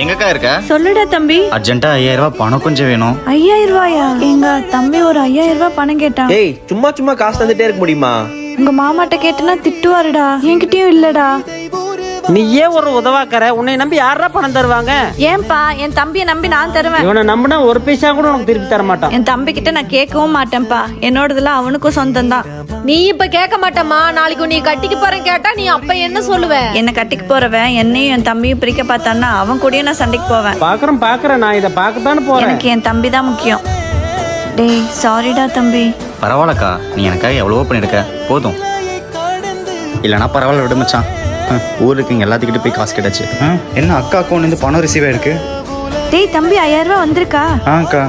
எங்கக்கா இருக்க? சொல்லுடா தம்பி. அர்ஜென்ட்டா 5000 ரூபாய் பணம் கொஞ்சம் வேணும். 5000 ரூபாயா? எங்க தம்பி ஒரு 5000 ரூபாய் பணம் கேட்டான். ஏய், சும்மா சும்மா காசு தந்துட்டே இருக்க முடியுமா? உங்க மாமாட்ட கேட்டனா திட்டுவாருடா. என்கிட்டயும் இல்லடா. நீயே ஒரு உதவாக்கற, உன்னை நம்பி யாரா பணம் தருவாங்க? ஏன்பா, என் தம்பியை நம்பி நான் தருவேன். இவனை நம்பினா ஒரு பைசா கூட உனக்கு திருப்பி தர மாட்டான். என் தம்பி கிட்ட நான் கேட்கவும் மாட்டேன்ப்பா. என்னோடதுல அவனுக்கும் சொந்தம் தான். நீ இப்ப கேட்க மாட்டேம்மா. நாளைக்கு நீ கட்டிக்கு போறேன் கேட்டா நீ அப்ப என்ன சொல்லுவ? என்ன கட்டிக்கு போறவன் என்னையும் என் தம்பியும் பிரிக்க பார்த்தான்னா அவன் கூடயும் நான் சண்டைக்கு போவேன். பாக்குறேன், நான் இதை பார்க்கத்தானே போறேன். எனக்கு என் தம்பி தான் முக்கியம். டேய் சாரிடா தம்பி. பரவாயில்லக்கா, நீ எனக்காக எவ்வளவோ பண்ணிருக்க, போதும். இல்லைனா பரவாயில்ல, விடு மச்சான். ஊருக்கு இங்கே எல்லாத்துக்கிட்ட போய் காசு கிடச்சி. என்ன அக்கா அக்கௌண்ட்லேருந்து பணம் ரிசீவ் ஆயிருக்கு. டேய் தம்பி 5000 ரூபாய் வந்திருக்கா? அக்கா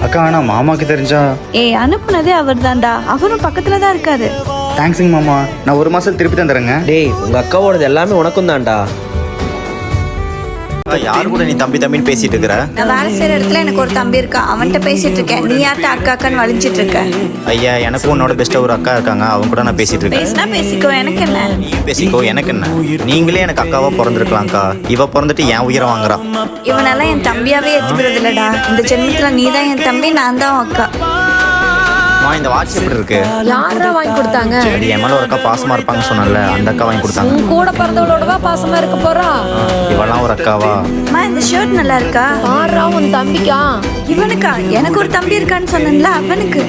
அக்கா, ஆனால் மாமாவுக்கு தெரிஞ்சா? ஏய், அனுப்புனதே அவர் தான்டா. அவரும் பக்கத்துல தான் இருக்காரு. தேங்க்ஸுங்க மாமா, நான் ஒரு மாதம் திருப்பி தந்துடுறேங்க. டேய், உங்க அக்காவோடது எல்லாமே உனக்கும் தான்டா. யாரு கூட நீ தம்பி தம்பின்னு பேசிட்டு இருக்கிற? நான் வேலை செய்யற இடத்துல எனக்கு ஒரு தம்பி இருக்கா, அவன்கிட்ட பேசிட்டு இருக்கேன். நீ யார்ட்ட அக்கா அக்கான்னு வலிஞ்சிட்டு இருக்க? ஐயா, எனக்கு உன்னோட பெஸ்ட்டாக ஒரு அக்கா இருக்காங்க, அவங்க கூட நான் பேசிட்டு இருக்கேன். பேசினா பேசிக்கோ, எனக்கு என்ன? நீ பேசிக்கோ, எனக்கு என்ன? நீங்களே எனக்கு அக்காவா பிறந்திருக்கலாம்க்கா. இவ பிறந்துட்டு என் உயிரை வாங்குறா. இவனெல்லாம் என் தம்பியாவே ஏத்துக்கிறது இல்லடா. இந்த ஜென்மத்துல நீ தான் என் தம்பி, நான் தான் அக்கா. இந்த வாட்ச் எப்படி இருக்கு? யாரா வாங்கி கொடுத்தாங்க? சரி, என் மேல ஒரு அக்கா பாசமா இருப்பாங்க சொன்னல, அந்த அக்கா வாங்கி கொடுத்தாங்க. உன் கூட பிறந்தவளோடவா பாசமா இருக்க போறா? இவெல்லாம் ஒரு அக்காவா? அம்மா, இந்த ஷர்ட் நல்லா இருக்கா? ஆறா உன் தம்பிக்கா? இவனுக்கா? எனக்கு ஒரு தம்பி இருக்கான்னு சொன்னேன்ல, அவனுக்கு.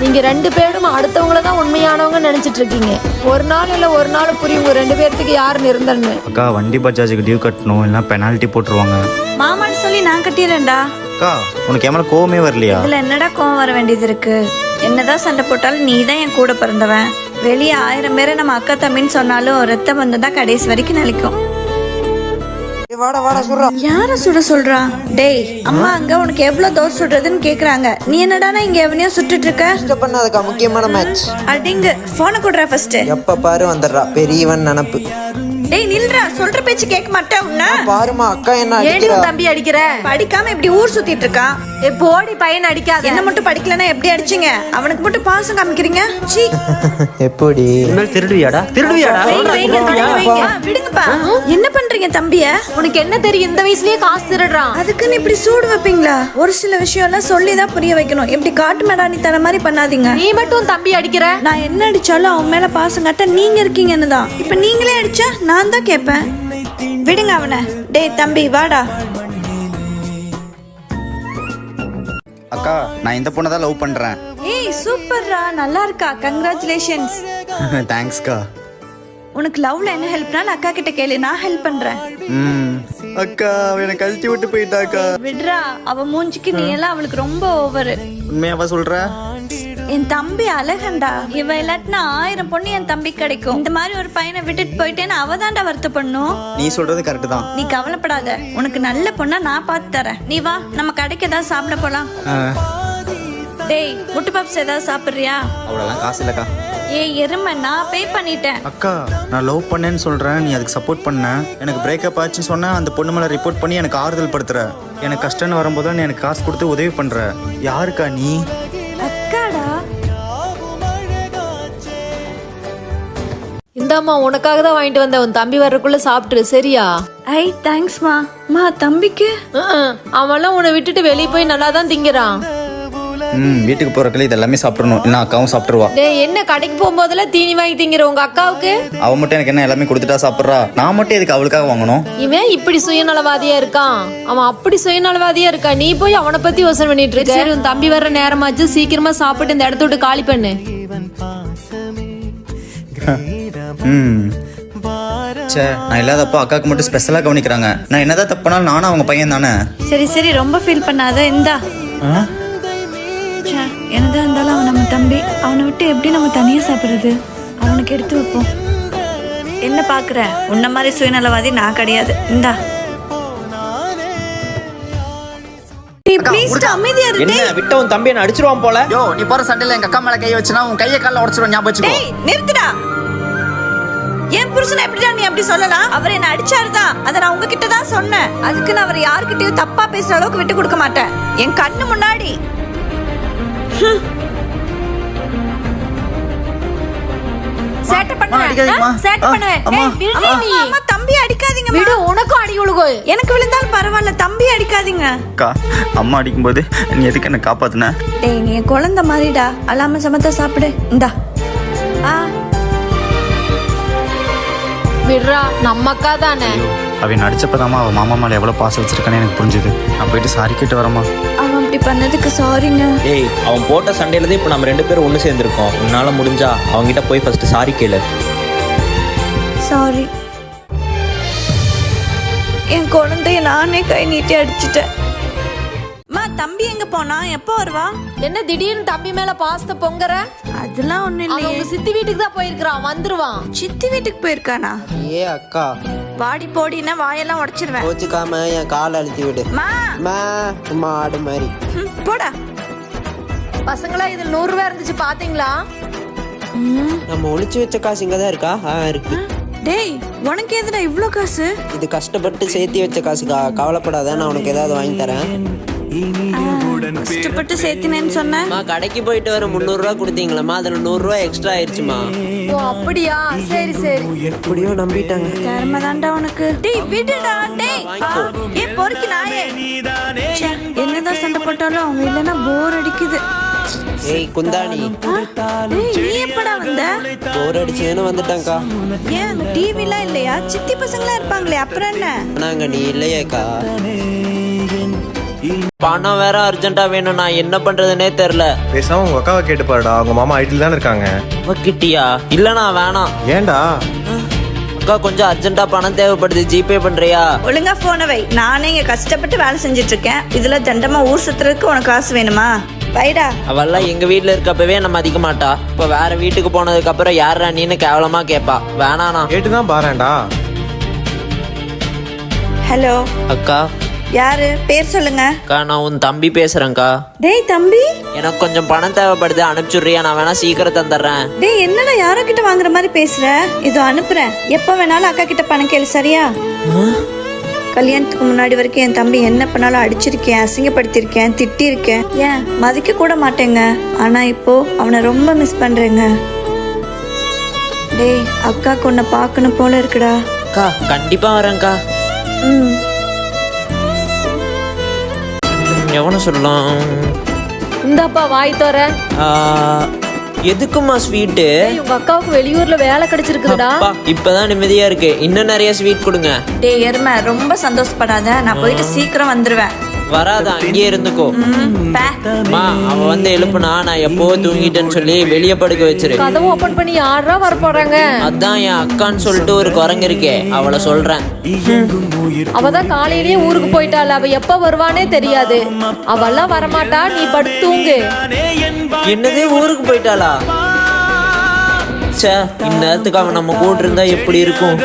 நீங்க 2 பேரும் அடுத்தவங்கள தான் உண்மையானவங்க நினைச்சிட்டு இருக்கீங்க. ஒரு நாள் இல்ல ஒரு நாள் புரியும் உங்க 2 பேர்த்துக்கு யாரு நிரந்தரன்னு. அக்கா, வண்டி பஜாஜுக்கு டியூ கட்டணும், இல்லைன்னா பெனால்ட்டி போட்டுருவாங்க. மாமான்னு சொல்லி நான் கட்டிடுறேன்டா. அக்கா, உனக்கு என் மேல கோவமே வரலையா? இதுல என்னடா கோவம் வர வேண்டியது இருக்கு? என்னதான் சண்டை போட்டாலும் நீ தான் என் கூட பிறந்தவன். வெளியே 1000 பேரை நம்ம அக்கா தம்பின்னு சொன்னாலும் ரத்த பந்தம் தான் கடைசி வரைக்கும் நிலைக்கும். யார சுட சொல்றா? டேய், அம்மா அங்க உனக்கு எவ்வளவு தோசை சுடுறதுன்னு கேக்குறாங்க. நீ என்னடானா இங்க எவனையோ சுட்டுட்டு இருக்க? பண்ணாதக்கா, முக்கியமான மேட்ச். அடிங்க, போனை கொடுறா ஃபர்ஸ்ட். எப்ப பாரு வந்துடுறா, பெரியவன் நினப்பு. டேய் நில்றா, சொல்ற பேச்சு கேட்க மாட்டேன் உன்ன. பாருமா அக்கா என்ன ஏடி அடிக்கிறா. உன் தம்பி அடிக்கிற? படிக்காம இப்படி ஊர் சுத்திட்டு இருக்கான். போடி பையன் அடிக்காத. என்ன மட்டும் படிக்கலன்னா எப்படி அடிச்சீங்க? அவனுக்கு மட்டும் பாசம் காமிக்கிறீங்க. சீ. எப்படி திருடுவியாடா? விடுங்கப்பா. என்ன பண்றீங்க தம்பிய? உனக்கு என்ன தெரியும்? இந்த வயசுலயே காசு திருடுறான். அதுக்குன்னு இப்படி சூடு வைப்பீங்களா? ஒரு சில விஷயம் எல்லாம் சொல்லிதான் புரிய வைக்கணும். இப்படி காட்டு மேடானி தர மாதிரி பண்ணாதீங்க. நீ மட்டும் தம்பி அடிக்கிற? நான் என்ன அடிச்சாலும் அவன் மேல பாசம் காட்ட நீங்க இருக்கீங்கன்னு தான். இப்ப நீங்களே அடிச்சா நான் தான் கேட்பேன். விடுங்க அவனை. டேய் தம்பி வாடா. அக்கா, நான் இந்த பொண்ணை தான் லவ் பண்றேன். ஏய் சூப்பர்ரா, நல்லா இருக்கா? கங்க்ராச்சுலேஷன்ஸ். தேங்க்ஸ்க்கா. உனக்கு லவ்ல என்ன ஹெல்ப்னா அக்கா கிட்ட கேளு, நான் ஹெல்ப் பண்றேன். அக்கா, அவ என்னை கழட்டி விட்டு போயிட்டாக்கா. விடுறா, அவ மூஞ்சிக்கு நீ எல்லாம் அவளுக்கு ரொம்ப ஓவரு. உண்மையாவா சொல்ற? என் தம்பி அழகண்டா. இவ இல்லாட்டினா 1000 பொண்ணு என் தம்பி கிடைக்கும். இந்த மாதிரி ஒரு பையனை விட்டுட்டு போயிட்டேன்னு அவதான்டா வருத்தப்படணும். நீ சொல்றது கரெக்ட் தான். நீ கவலைப்படாத, உனக்கு நல்ல பொண்ணா நான் பார்த்து தரேன். நீ வா, நம்ம கடைக்கு ஏதாவது சாப்பிட போலாம். டேய், முட்டை பப்ஸ் ஏதாவது சாப்பிடுறியா? அவ்வளோலாம் காசு இல்லக்கா. ஏய் எருமை, நான் பே பண்ணிட்டேன். அக்கா, நான் லவ் பண்ணேன்னு சொல்றேன், நீ அதுக்கு சப்போர்ட் பண்ண. எனக்கு பிரேக்கப் ஆச்சுன்னு சொன்னா அந்த பொண்ணு மேல ரிப்போர்ட் பண்ணி எனக்கு ஆறுதல் படுத்துற. எனக்கு கஷ்டம்னு வரும்போது நீ எனக்கு காசு கொடுத்து உதவி பண்ற. யாருக்கா நீ? அக்காடா. இந்தாம்மா, உனக்காக தான் வாங்கிட்டு வந்த. உன் தம்பி வர்றதுக்குள்ள சாப்பிட்டுரு, சரியா? ஐ தேங்க்ஸ்மா. மா தம்பிக்கு? அவன்லாம் உன்னை விட்டுட்டு வெளியே போய் நல்லா தான் திங்கிறான். வீட்டுக்கு போறதுல இது எல்லாமே சாப்பிடணும், இல்ல அக்காவும் சாப்பிட்டுருவா. டேய், என்ன கடைக்கு போகும்போதெல்லாம் தீனி வாங்கி திங்கிற உங்க அக்காவுக்கு? அவ மட்டும் எனக்கு என்ன எல்லாமே கொடுத்துட்டா சாப்பிட்றா? நான் மட்டும் எதுக்கு அவளுக்காக வாங்கணும்? இவன் இப்படி சுயநலவாதியா இருக்கான். அவன் அப்படி சுயநலவாதியா இருக்கான். நீ போய் அவனை பத்தி யோசனை பண்ணிட்டு இருக்க. சரி, உன் தம்பி வர்ற நேரமாச்சு, சீக்கிரமா சாப்பிட்டு இந்த இடத்த விட்டு காலி பண்ணு. சே, நான் இல்லாதப்போ அக்காவுக்கு மட்டும் ஸ்பெஷலா கவனிக்கிறாங்க. நான் என்னதான் தப்புனாலும் நானும் அவங்க பையன் தானே. சரி சரி, ரொம்ப ஃபீல் பண்ணாத. இந்தா. என்னதான் இருந்தாலும் அவன் நம்ம தம்பி. அவனை விட்டு எப்படி நம்ம தனியா சாப்பிடுறது? அவனுக்கு எடுத்து வைப்போம். என்ன பாக்குற? உன்ன மாதிரி சுயநலவாதி நான் கிடையாது. இந்தா. அமைதியா இரு. என்ன விட்ட உன் தம்பி என்ன அடிச்சிருவான் போல. யோ, நீ போற சண்டையில எங்க அக்கா மேல கை வச்சுனா உன் கையை கால உடைச்சிரும், ஞாபகம் வச்சுக்கோ. டேய் நிறுத்துடா. என் புருஷனை எப்படிடா நீ அப்படி சொல்லலாம்? அவர் என்ன அடிச்சாருதான், அதை நான் உங்ககிட்ட தான் சொன்னேன். அதுக்கு நான் அவர் யாருக்கிட்டயும் தப்பா பேசுற அளவுக்கு விட்டு கொடுக்க மாட்டேன். என் கண்ணு முன்னாடி. சேட்டை பண்ணுவேன் அடிக்காதீங்கம்மா. சேட்டை பண்ணுவேன் அம்மா. ஏய், விடுடி நீ. அம்மா தம்பி அடிக்காதீங்க விடு உனக்கும் அடி உழுகு எனக்கு விழுந்தாலும் பரவாயில்ல தம்பி அடிக்காதீங்க அக்கா அம்மா அடிக்கும்போது நீ எதுக்கு என்ன காப்பாத்துன? டேய் நீ என் குழந்தை மாதிரிடா அல்லாம சமத்தா சாப்பிடு இந்தா ஆ விடுறா நம்ம அக்கா தானே அவன் நடிச்சப்பதாம்மா அவன் மாமா மேலே எவ்வளோ பாசம் வச்சிருக்கானே எனக்கு புரிஞ்சுது. நான் போயிட்டு சாரி கேட்டு வரமா. அவன் அப்படி பண்ணதுக்கு சாரிங்க ஏய் அவன் போட்ட சண்டையில தான் இப்போ நம்ம 2 பேரும் ஒன்று சேர்ந்துருக்கோம். உன்னால முடிஞ்சா அவங்ககிட்ட போய் ஃபர்ஸ்ட் சாரி கேளு. சாரி என் குழந்தைய நானே கை நீட்டி அடிச்சிட்டேன். அம்மா தம்பி எங்க போனா எப்போ வருவா? என்ன திடீர்னு தம்பி மேல பாசத்தை பொங்கற அதெல்லாம் ஒண்ணு அவன் இல்லையே. உங்க சித்தி வீட்டுக்கு தான் போயிருக்கான் வந்துருவான் சித்தி வீட்டுக்கு போயிருக்கானா? ஏ அக்கா வாடி போடினா வாயெல்லாம் உடைச்சிருவேன். கோச்சுக்காம என் காலை அழுத்தி விடு. மா மா சும்மா ஆடு மாதிரி. போடா. பசங்களா இதுல 100 ரூபாய் இருந்துச்சு பாத்தீங்களா? நம்ம ஒளிச்சு வச்ச காசு இங்க தான் இருக்கா? இருக்கு. டேய் உனக்கு எதுடா இவ்ளோ காசு? இது கஷ்டப்பட்டு சேர்த்து வச்ச காசுக்கா. கவலைப்படாத, நான் உனக்கு ஏதாவது வாங்கி தரேன். கஷ்டப்பட்டு சேர்த்தினேன்னு சொன்ன. கடைக்கு போயிட்டு வர 300 ரூபா கொடுத்தீங்களா? அதுல 100 ரூபா எக்ஸ்ட்ரா ஆயிடுச்சுமா. ஓ அப்படியா சரி சரி எப்படியோ நம்பிட்டாங்க. கர்ம தாண்டா உனக்கு. டேய் விடுடா டேய். ஏ பொறுக்கி நாயே. ச்சே, என்னதான் சண்டை போட்டாலும் அவங்க இல்லனா போர் அடிக்குது. ஏய் குந்தாணி, டேய் நீ எப்படா வந்த? போர் அடிச்சதுன்னு வந்துட்டாங்கக்கா. ஏன் அங்க டிவிலாம் இல்லையா? சித்தி பசங்களா இருப்பாங்களே அப்புறம் என்ன? நாங்க நீ இல்லையேக்கா. பணம் வேற அர்ஜென்ட்டா வேணும். நான் என்ன பண்றதுன்னே தெரியல. பேசாம உங்க அக்காவை கேட்டு பாருடா, அவங்க மாமா ஐடியில் தானே இருக்காங்க. கிட்டியா? இல்லண்ணா வேணாம். ஏன்டா? அக்கா கொஞ்சம் அர்ஜென்ட்டா பணம் தேவைப்படுது, ஜிபே பண்றியா? ஒழுங்கா போனை வை. நானே இங்க கஷ்டப்பட்டு வேலை செஞ்சுட்டு இருக்கேன். இதுல தண்டமா ஊர் சுத்துறதுக்கு உனக்கு காசு வேணுமா? வைடா. அவெல்லாம் எங்க வீட்டுல இருக்கப்பவே நம்ம மதிக்க மாட்டா. இப்ப வேற வீட்டுக்கு போனதுக்கு அப்புறம் யாரா நீன்னு கேவலமா கேப்பா. வேணாண்ணா. கேட்டுதான் பாருடா. ஹலோ அக்கா யாரு? பேர் சொல்லுங்க. அக்கா நான் உன் தம்பி பேசுறேன்க்கா. டேய் தம்பி. எனக்கு கொஞ்சம் பணம் தேவைப்படுது, அனுப்பிச்சுடுறியா? நான் வேணா சீக்கிரம் தந்துடுறேன். டேய் என்னடா யாரோ கிட்ட வாங்குற மாதிரி பேசுற? இதோ அனுப்புறேன். எப்ப வேணாலும் அக்கா கிட்ட பணம் கேளு சரியா? கல்யாணத்துக்கு முன்னாடி வரைக்கும் என் தம்பி என்ன பண்ணாலும் அடிச்சிருக்கேன், அசிங்கப்படுத்திருக்கேன், திட்டிருக்கேன். ஏன் மதிக்க கூட மாட்டேங்க. ஆனா இப்போ அவனை ரொம்ப மிஸ் பண்றேங்க. டேய் அக்காக்கு உன்னை பார்க்கணும் போல இருக்குடா. அக்கா கண்டிப்பா வரேன்க்கா. ம் எவனை சொல்லலாம்? இந்தாப்பா வாய் தோற எதுக்குமா ஸ்வீட்டு? உங்க அக்காவுக்கு வெளியூர்ல வேலை கிடைச்சிருக்குதுடா. இப்பதான் நிம்மதியா இருக்கு. இன்னும் நிறைய ஸ்வீட் கொடுங்க. டேய் எருமை ரொம்ப சந்தோஷப்படாத. நான் போயிட்டு சீக்கிரம் வந்துருவேன். வராத, அங்கேயே இருந்துக்கோ. மா அவ வந்து எழுப்புனா நான் எப்போ தூங்கிட்டேன்னு சொல்லி வெளியே படுக்க வச்சிரு. கதவு ஓபன் பண்ணி யாரா வர போறாங்க? அதான் என் அக்கான்னு சொல்லிட்டு ஒரு குரங்கு இருக்கே, அவளை சொல்றேன். அவதான் காலையிலேயே ஊருக்கு போயிட்டாள். அவ எப்ப வருவானே தெரியாது. அவெல்லாம் வரமாட்டா, நீ படுத்து தூங்கு. என்னதே ஊருக்கு போயிட்டாளா? சே, இந்நேரத்துக்கு அவன் நம்ம கூட இருந்தா எப்படி இருக்கும்?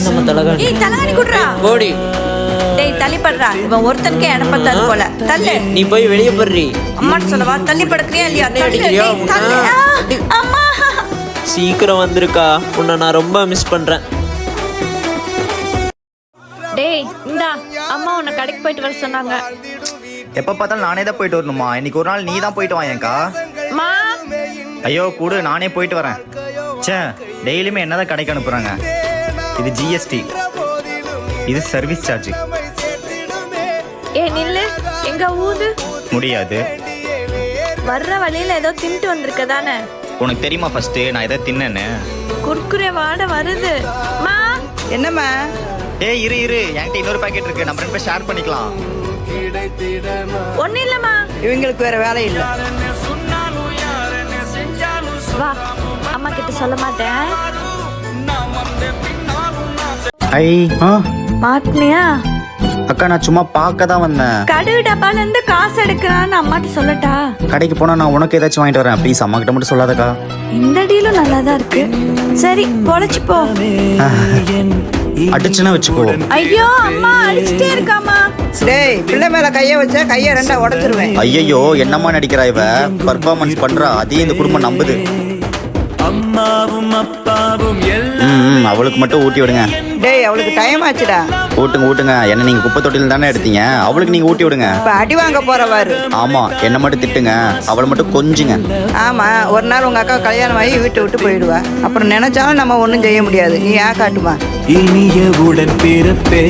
நம்ம தலகாணி. ஏய் தலகாணி குடுறா. ஓடி. டேய் தள்ளி படுறா. இவன் ஒருத்தனுக்கே அனுப்பத்தாது போல. தள்ளு. நீ போய் வெளியே போடுறி. அம்மான்னு சொல்லவா? தள்ளி படுக்கிறியா இல்லையா? தள்ளு. அடிக்கிறியா? டேய், தள்ளு. அம்மா. சீக்கிரம் வந்திருக்கா. உன்னை நான் ரொம்ப மிஸ் பண்றேன். டேய் இந்தா அம்மா உன்னை கடைக்கு போயிட்டு வர சொன்னாங்க. எப்போ பார்த்தாலும் நானே தான் போயிட்டு வரணுமா? இன்னைக்கு ஒரு நாள் நீ தான் போயிட்டு வாயேக்கா. மா ஐயோ கூடு, நானே போயிட்டு வரேன். சே டெய்லியுமே என்னதான் கடைக்கு அனுப்புறாங்க. இது ஜிஎஸ்டி, இது சர்வீஸ் சார்ஜ். ஏ நில்லு. எங்க ஊது? முடியாது. வர்ற வழியில ஏதோ தின்ட்டு வந்திருக்க தானே? உனக்கு தெரியுமா ஃபர்ஸ்ட் நான் எதை தின்னேன்னு? குர்குரே வாட வருது. மா என்னம்மா? ஏய் இரு இரு, என்கிட்ட இன்னொரு பாக்கெட் இருக்கு, நம்ம 2 பேரும் ஷேர் பண்ணிக்கலாம். ஒண்ணு இல்லம்மா. இவங்களுக்கு வேற வேலை இல்ல. வா அம்மா கிட்ட சொல்ல மாட்டேன். ஐ மாட்டினியா? அக்கா நான் சும்மா பார்க்க தான் வந்தேன். கடுகு டப்பால இருந்து காசு எடுக்கிறான்னு அம்மாட்ட சொல்லட்டா? கடைக்கு போனா நான் உனக்கு ஏதாச்சும் வாங்கிட்டு வரேன். ப்ளீஸ் அம்மா கிட்ட மட்டும் சொல்லாதக்கா. இந்த டீலும் நல்லா தான் இருக்கு. சரி பொழைச்சு போ. அடிச்சுன்னா வச்சுக்கோ. ஐயோ அம்மா அடிச்சிட்டே இருக்காமா. டேய் பிள்ளை மேல கைய வச்சா கைய ரெண்டா உடைச்சிருவேன். ஐயோ என்னம்மா நடிக்கிறா இவ? பர்ஃபார்மன்ஸ் பண்றா, அதையும் இந்த குடும்பம் நம்புது. அவளுக்கு மட்டும் ஊட்டி விடுங்க. டேய் அவளுக்கு டைம் ஆச்சுடா. ஊட்டுங்க ஊட்டுங்க, என்ன நீங்கள் குப்பை தொட்டியில் தானே எடுத்தீங்க, அவளுக்கு நீங்கள் ஊட்டி விடுங்க. இப்ப அடி வாங்க போறவாரு. ஆமாம், என்னை மட்டும் திட்டுங்க, அவளை மட்டும் கொஞ்சுங்க. ஆமா, ஒரு நாள் உங்க அக்கா கல்யாணம் ஆகி வீட்டை விட்டு போயிடுவா. அப்புறம் நினைச்சாலும் நம்ம ஒன்றும் செய்ய முடியாது. நீ ஏன் காட்டுமா? இனிய உடன் பிறப்பே